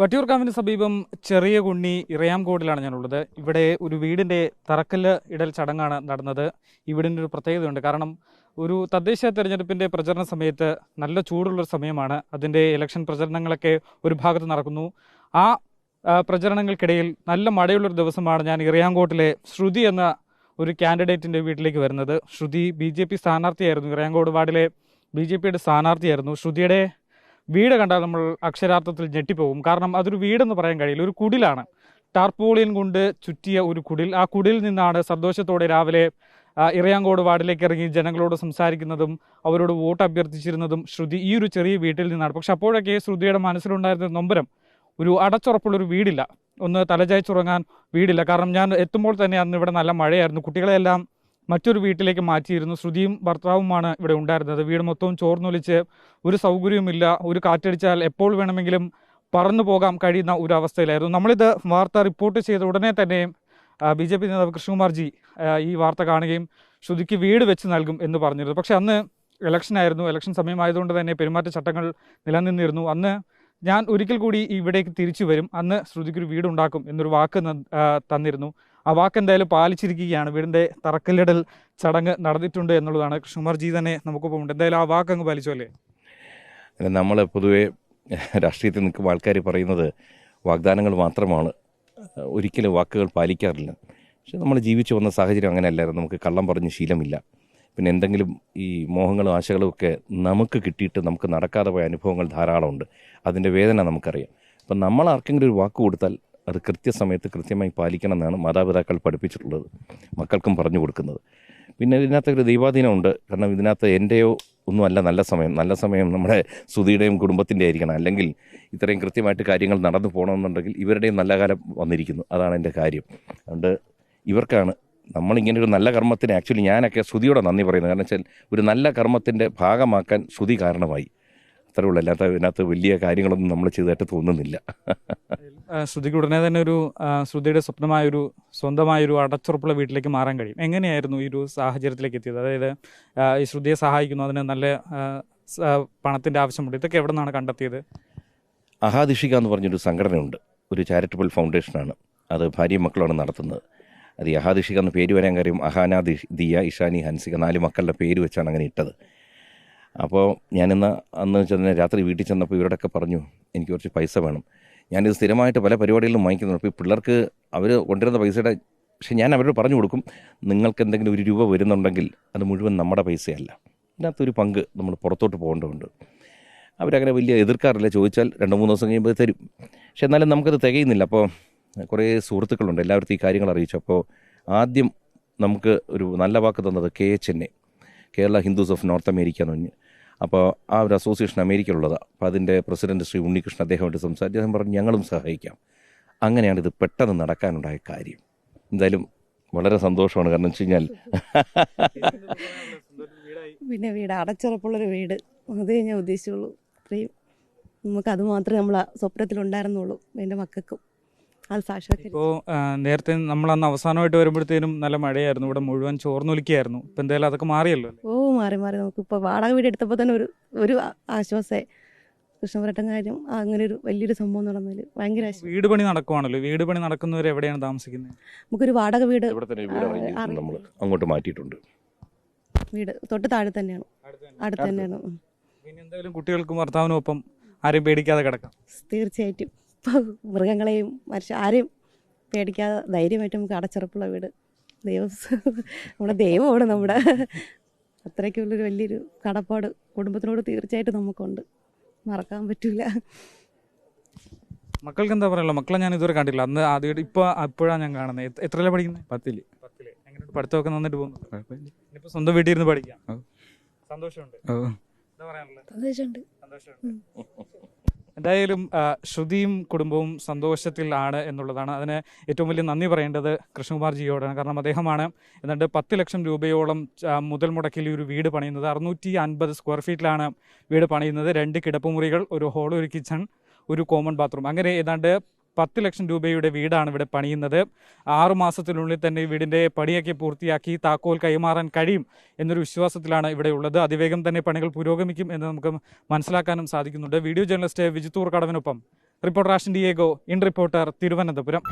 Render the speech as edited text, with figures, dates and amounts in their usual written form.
വട്ടിയൂർക്കാവിന് സമീപം ചെറിയ കുണ്ണി ഇറയാംകോടിലാണ് ഞാനുള്ളത്. ഇവിടെ ഒരു വീടിന്റെ തറക്കല്ല് ഇടൽ ചടങ്ങാണ് നടന്നത്. ഈ വീടിൻ്റെ ഒരു പ്രത്യേകതയുണ്ട്. കാരണം ഒരു തദ്ദേശ തെരഞ്ഞെടുപ്പിന്റെ പ്രചരണ സമയത്ത് നല്ല ചൂടുള്ളൊരു സമയമാണ്. അതിന്റെ ഇലക്ഷൻ പ്രചരണങ്ങളൊക്കെ ഒരു ഭാഗത്ത് നടക്കുന്നു. ആ പ്രചരണങ്ങൾക്കിടയിൽ നല്ല മഴയുള്ളൊരു ദിവസമാണ് ഞാൻ ഇറയാംകോട്ടിലെ ശ്രുതി എന്ന ഒരു കാൻഡിഡേറ്റിന്റെ വീട്ടിലേക്ക് വരുന്നത്. ശ്രുതി BJP സ്ഥാനാർത്ഥിയായിരുന്നു. ഇറയാംകോട് വാർഡിലെ BJPയുടെ സ്ഥാനാർത്ഥിയായിരുന്നു. ശ്രുതിയുടെ വീട് കണ്ടാൽ നമ്മൾ അക്ഷരാർത്ഥത്തിൽ ഞെട്ടിപ്പോകും. കാരണം അതൊരു വീടെന്ന് പറയാൻ കഴിയില്ല, ഒരു കുടിലാണ്. ടാർപോളിയൻ കൊണ്ട് ചുറ്റിയ ഒരു കുടിൽ. ആ കുടിൽ നിന്നാണ് സന്തോഷത്തോടെ രാവിലെ ഇറയാംകോട് വാർഡിലേക്ക് ഇറങ്ങി ജനങ്ങളോട് സംസാരിക്കുന്നതും അവരോട് വോട്ട് അഭ്യർത്ഥിച്ചിരുന്നതും ശ്രുതി ഈ ഒരു ചെറിയ വീട്ടിൽ നിന്നാണ്. പക്ഷെ അപ്പോഴൊക്കെ ശ്രുതിയുടെ മനസ്സിലുണ്ടായിരുന്ന നൊമ്പരം, ഒരു അടച്ചുറപ്പുള്ളൊരു വീടില്ല, ഒന്ന് തലചായ്ച്ചുറങ്ങാൻ വീടില്ല. കാരണം ഞാൻ എത്തുമ്പോൾ തന്നെ അന്ന് ഇവിടെ നല്ല മഴയായിരുന്നു. കുട്ടികളെല്ലാം മറ്റൊരു വീട്ടിലേക്ക് മാറ്റിയിരുന്നു. ശ്രുതിയും ഭർത്താവുമാണ് ഇവിടെ ഉണ്ടായിരുന്നത്. വീട് മൊത്തവും ചോർന്നൊലിച്ച് ഒരു സൗകര്യവുമില്ല. ഒരു കാറ്റടിച്ചാൽ എപ്പോൾ വേണമെങ്കിലും പറന്നു പോകാൻ കഴിയുന്ന ഒരു അവസ്ഥയിലായിരുന്നു. നമ്മളിത് വാർത്ത റിപ്പോർട്ട് ചെയ്ത ഉടനെ തന്നെ BJP നേതാവ് കൃഷ്ണകുമാർജി ഈ വാർത്ത കാണുകയും ശ്രുതിക്ക് വീട് വെച്ച് നൽകും എന്ന് പറഞ്ഞിരുന്നു. പക്ഷെ അന്ന് ഇലക്ഷനായിരുന്നു. ഇലക്ഷൻ സമയമായതുകൊണ്ട് തന്നെ പെരുമാറ്റച്ചട്ടങ്ങൾ നിലനിന്നിരുന്നു. അന്ന് ഞാൻ ഒരിക്കൽ കൂടി ഇവിടേക്ക് തിരിച്ചു വരും, അന്ന് ശ്രുതിക്കൊരു വീടുണ്ടാക്കും എന്നൊരു വാക്ക് തന്നിരുന്നു. ആ വാക്ക് എന്തായാലും പാലിച്ചിരിക്കുകയാണ്. വീടിൻ്റെ തറക്കല്ലിടൽ ചടങ്ങ് നടന്നിട്ടുണ്ട് എന്നുള്ളതാണ്. കൃഷ്ണകുമാർജി തന്നെ നമുക്കൊപ്പം ഉണ്ട്. എന്തായാലും ആ വാക്ക് അങ്ങ് പാലിച്ചു അല്ലേ? നമ്മൾ പൊതുവെ രാഷ്ട്രീയത്തിൽ നിൽക്കുമ്പോൾ ആൾക്കാർ പറയുന്നത് വാഗ്ദാനങ്ങൾ മാത്രമാണ്, ഒരിക്കലും വാക്കുകൾ പാലിക്കാറില്ല. പക്ഷെ നമ്മൾ ജീവിച്ചു വന്ന സാഹചര്യം അങ്ങനെയല്ലായിരുന്നു. നമുക്ക് കള്ളം പറഞ്ഞ് ശീലമില്ല. പിന്നെ എന്തെങ്കിലും ഈ മോഹങ്ങളും ആശകളും ഒക്കെ നമുക്ക് കിട്ടിയിട്ട് നമുക്ക് നടക്കാതെ പോയ അനുഭവങ്ങൾ ധാരാളമുണ്ട്. അതിൻ്റെ വേദന നമുക്കറിയാം. അപ്പം നമ്മൾ ആർക്കെങ്കിലും ഒരു വാക്ക് കൊടുത്താൽ അത് കൃത്യസമയത്ത് കൃത്യമായി പാലിക്കണം എന്നാണ് മാതാപിതാക്കൾ പഠിപ്പിച്ചിട്ടുള്ളത്, മക്കൾക്കും പറഞ്ഞു കൊടുക്കുന്നത്. പിന്നെ ഇതിനകത്തൊരു ദൈവാധീനമുണ്ട്. കാരണം ഇതിനകത്ത് എൻ്റെയോ ഒന്നുമല്ല നല്ല സമയം നമ്മുടെ ശ്രുതിയുടെയും കുടുംബത്തിൻ്റെ ആയിരിക്കണം. അല്ലെങ്കിൽ ഇത്രയും കൃത്യമായിട്ട് കാര്യങ്ങൾ നടന്നു പോകണമെന്നുണ്ടെങ്കിൽ ഇവരുടെയും നല്ല കാലം വന്നിരിക്കുന്നു. അതാണ് എൻ്റെ കാര്യം. അതുകൊണ്ട് ഇവർക്കാണ് നമ്മളിങ്ങനെ ഒരു നല്ല കർമ്മത്തിന്, ആക്ച്വലി ഞാനൊക്കെ ശ്രുതിയോടെ നന്ദി പറയുന്നത്. കാരണം വെച്ചാൽ ഒരു നല്ല കർമ്മത്തിൻ്റെ ഭാഗമാക്കാൻ ശ്രുതി കാരണമായി. അത്രേ ഉള്ളൂ. അല്ലാത്ത ഇതിനകത്ത് വലിയ കാര്യങ്ങളൊന്നും നമ്മൾ ചെയ്തതായിട്ട് തോന്നുന്നില്ല. ശ്രുതിക്ക് ഉടനെ തന്നെ ഒരു ശ്രുതിയുടെ സ്വപ്നമായൊരു സ്വന്തമായൊരു അടച്ചുറപ്പുള്ള വീട്ടിലേക്ക് മാറാൻ കഴിയും. എങ്ങനെയായിരുന്നു ഈ ഒരു സാഹചര്യത്തിലേക്ക് എത്തിയത്? അതായത് ഈ ശ്രുതിയെ സഹായിക്കുന്നു, അതിന് നല്ല പണത്തിൻ്റെ ആവശ്യമുണ്ട്. ഇതൊക്കെ എവിടെ നിന്നാണ് കണ്ടെത്തിയത്? അഹാദിഷിക എന്ന് പറഞ്ഞൊരു സംഘടനയുണ്ട്, ഒരു ചാരിറ്റബിൾ ഫൗണ്ടേഷനാണ്. അത് ഭാര്യയും മക്കളാണ് നടത്തുന്നത്. അത് ഈ അഹാദിഷിക എന്ന് പേര് വരാൻ കാര്യം അഹാന, ദിയ, ഇഷാനി, ഹൻസിക 4 മക്കളുടെ പേര് വെച്ചാണ് അങ്ങനെ ഇട്ടത്. അപ്പോൾ അന്ന് ചെന്ന് രാത്രി വീട്ടിൽ ചെന്നപ്പോൾ ഇവരോടൊക്കെ പറഞ്ഞു, എനിക്ക് കുറച്ച് പൈസ വേണം. ഞാനിത് സ്ഥിരമായിട്ട് പല പരിപാടികളിലും വാങ്ങിക്കുന്നുണ്ട്. അപ്പോൾ ഈ പിള്ളേർക്ക് അവർ കൊണ്ടുവരുന്ന പൈസയുടെ, പക്ഷേ ഞാൻ അവരോട് പറഞ്ഞു കൊടുക്കും, നിങ്ങൾക്ക് എന്തെങ്കിലും 1 രൂപ വരുന്നുണ്ടെങ്കിൽ അത് മുഴുവൻ നമ്മുടെ പൈസയല്ല, ഇതിനകത്തൊരു പങ്ക് നമ്മൾ പുറത്തോട്ട് പോകേണ്ടതുണ്ട്. അവരങ്ങനെ വലിയ എതിർക്കാറില്ല. ചോദിച്ചാൽ 2-3 ദിവസം കഴിയുമ്പോൾ തരും. പക്ഷെ എന്നാലും നമുക്കത് തികയുന്നില്ല. അപ്പോൾ കുറേ സുഹൃത്തുക്കളുണ്ട്, എല്ലാവർക്കും ഈ കാര്യങ്ങൾ അറിയിച്ചു. അപ്പോൾ ആദ്യം നമുക്ക് ഒരു നല്ല വാക്ക് തന്നത് KHNA, Kerala Hindus of north America എന്ന് പറഞ്ഞ്. അപ്പോൾ ആ ഒരു അസോസിയേഷൻ അമേരിക്കയിലുള്ളതാണ്. അപ്പോൾ അതിൻ്റെ പ്രസിഡന്റ് ശ്രീ ഉണ്ണികൃഷ്ണൻ അദ്ദേഹമായിട്ട് സംസാരിച്ച് അദ്ദേഹം പറഞ്ഞു ഞങ്ങളും സഹായിക്കാം. അങ്ങനെയാണ് ഇത് പെട്ടെന്ന് നടക്കാനുണ്ടായ കാര്യം. എന്തായാലും വളരെ സന്തോഷമാണ്. കാരണം വെച്ച് കഴിഞ്ഞാൽ പിന്നെ വീട് അടച്ചുറപ്പുള്ളൊരു വീട്, അതേ ഞാൻ ഉദ്ദേശിച്ചുള്ളൂ. അത്രയും നമുക്കത് മാത്രമേ നമ്മളെ സ്വപ്നത്തിലുണ്ടായിരുന്നുള്ളൂ. എൻ്റെ മക്കൾക്കും അത് സാക്ഷാത്കരിച്ചു. ഇപ്പോൾ നേരത്തെ നമ്മൾ അന്ന് അവസാനമായിട്ട് വരുമ്പോഴത്തേനും നല്ല മഴയായിരുന്നു, ഇവിടെ മുഴുവൻ ചോർന്നൊലിക്കുകയായിരുന്നു. ഇപ്പം എന്തായാലും അതൊക്കെ മാറിയല്ലോ? മാറി നമുക്കിപ്പോൾ വാടക വീട് എടുത്തപ്പോൾ തന്നെ ഒരു ആശ്വാസമായി. കൃഷ്ണപുരട്ടം കാര്യം അങ്ങനെ ഒരു വലിയൊരു സംഭവം നടന്നതിൽ ഭയങ്കര വീട് പണി നടക്കുവാണല്ലോ. വീട് പണി നടക്കുന്നവർ എവിടെയാണ് താമസിക്കുന്നത്? നമുക്കൊരു വാടക വീട് നമ്മൾ അങ്ങോട്ട് മാറ്റിയിട്ടുണ്ട്. വീട് തൊട്ട് താഴെ തന്നെയാണ്, അടുത്ത് തന്നെയാണ്. പിന്നെ എന്തായാലും കുട്ടികൾക്കും ഭർത്താവിനും ഒപ്പം ആരെയും പേടിക്കാതെ കിടക്കാം. തീർച്ചയായിട്ടും മൃഗങ്ങളെയും ആരെയും പേടിക്കാതെ ധൈര്യമായിട്ട് നമുക്ക് അടച്ചുറപ്പുള്ള വീട്, നമ്മുടെ ദൈവമാണ് നമ്മുടെ. അത്രയ്ക്കുള്ളൊരു വലിയൊരു കടപ്പാട് കുടുംബത്തിനോട് തീർച്ചയായിട്ടും നമുക്കുണ്ട്, മറക്കാൻ പറ്റില്ല. മക്കൾക്ക് എന്താ പറയുള്ളൂ? മക്കളെ ഞാൻ ഇതുവരെ കണ്ടില്ല. അന്ന് ആദ്യമായിട്ട് ഇപ്പോഴാണ് ഞാൻ കാണുന്നത്. എത്രയിലാണ് പഠിക്കുന്നത്? 10ൽ. എങ്ങനെയുണ്ട് പഠിത്തമൊക്കെ? നന്നായിട്ട് പോകുന്നു. ഇനിയിപ്പോൾ സ്വന്തം വീട്ടിൽ ഇരുന്ന് പഠിക്കാം. സന്തോഷമുണ്ട്. എന്താ പറയാനുള്ളത്? സന്തോഷമുണ്ട്. എന്തായാലും ശ്രുതിയും കുടുംബവും സന്തോഷത്തിലാണ് എന്നുള്ളതാണ്. അതിന് ഏറ്റവും വലിയ നന്ദി പറയേണ്ടത് കൃഷ്ണകുമാർജിയോടാണ്. കാരണം അദ്ദേഹമാണ് എന്നിട്ട് 10 ലക്ഷം രൂപയോളം മുതൽ മുടക്കിൽ ഒരു വീട് പണിയുന്നത്. 650 സ്ക്വയർ ഫീറ്റിലാണ് വീട് പണിയുന്നത്. 2 കിടപ്പുമുറികൾ, ഒരു ഹോൾ, ഒരു കിച്ചൺ, ഒരു കോമൺ ബാത്റൂം, അങ്ങനെ ഏതാണ്ട് 10 ലക്ഷം രൂപയുടെ വീടാണ് ഇവിടെ പണിയുന്നത്. 6 മാസത്തിനുള്ളിൽ തന്നെ വീടിൻ്റെ പണിയൊക്കെ പൂർത്തിയാക്കി താക്കോൽ കൈമാറാൻ കഴിയും എന്നൊരു വിശ്വാസത്തിലാണ് ഇവിടെ ഉള്ളത്. അതിവേഗം തന്നെ പണികൾ പുരോഗമിക്കും എന്ന് നമുക്ക് മനസ്സിലാക്കാനും സാധിക്കുന്നുണ്ട്. വീഡിയോ ജേർണലിസ്റ്റ് വിജിത്തൂർ കടവിനൊപ്പം reporter Ashin Diego, in reporter, Thiruvananthapuram.